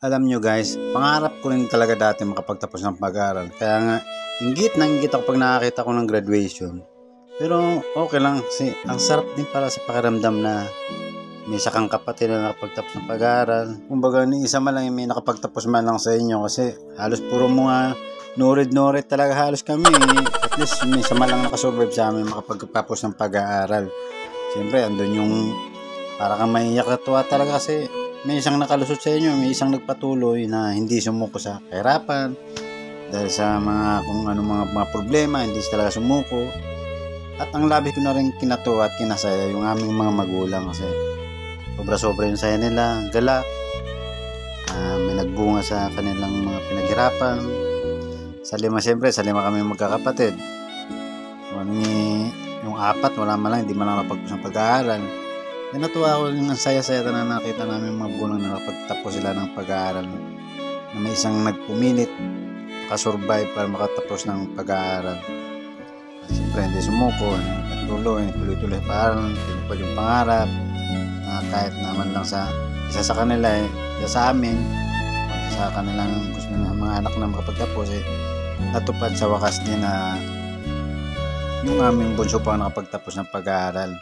Alam nyo guys, pangarap ko rin talaga dati makapagtapos ng pag-aaral. Kaya nga, inggit na inggit ako pag nakakita ko ng graduation. Pero okay lang kasi ang sarap din para sa pakiramdam na may isa kang kapatid na nakapagtapos ng pag-aaral. Kumbaga ni isa man lang may nakapagtapos man lang sa inyo kasi halos puro mga norid talaga halos kami. At least may isa man lang nakasurvive sa amin makapagtapos ng pag-aaral. Siyempre andun yung para kang maiyak na tuwa talaga kasi may isang nakalusot sa inyo, may isang nagpatuloy na hindi sumuko sa kahirapan dahil sa mga kung ano mga problema, hindi talaga sumuko. At ang labis ko na rin kinatuwa at kinasaya yung aming mga magulang kasi sobra-sobra yung saya nila, galak, may nagbunga sa kanilang mga pinaghirapan. Sa lima kami magkakapatid. Yung apat, wala man lang, hindi man lang napagpus ng pag-aaral. Natuwa ako yung saya-saya na nakita namin mga bulang na nakapagtapos sila ng pag-aaral na may isang nagpumilit makasurvive para makatapos ng pag-aaral. Siyempre hindi sumuko, tuloy-tuloy paaral, tinupad yung pangarap na kahit naman lang sa isa sa kanila sa amin sa kanilang gusto ng mga anak na makapagtapos natupad sa wakas din na yung aming bunso pa nakapagtapos ng pag-aaral.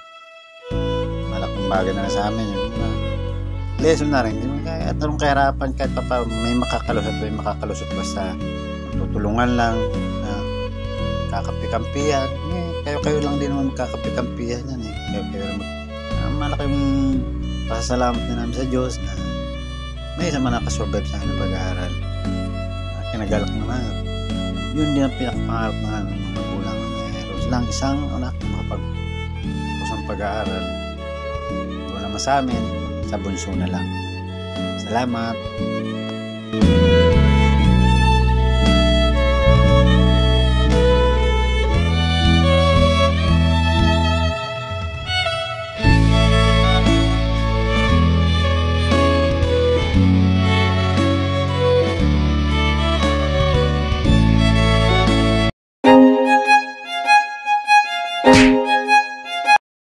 Malaking bagay na sa amin yung lesson na rin at anong kahirapan kahit pa may makakalusot basta tutulungan lang kakapi-kampihan kayo lang din naman kakapi-kampihan yan kayo malaking pasasalamat din namin sa Diyos na may isa man nakasurvive sa akin ng pag-aaral kinagalak naman yun din ang pinakapangarap ng mga magulang meron lang isang anak makapagtapos ng pag-aaral sa amin, sa bunso na lang. Salamat!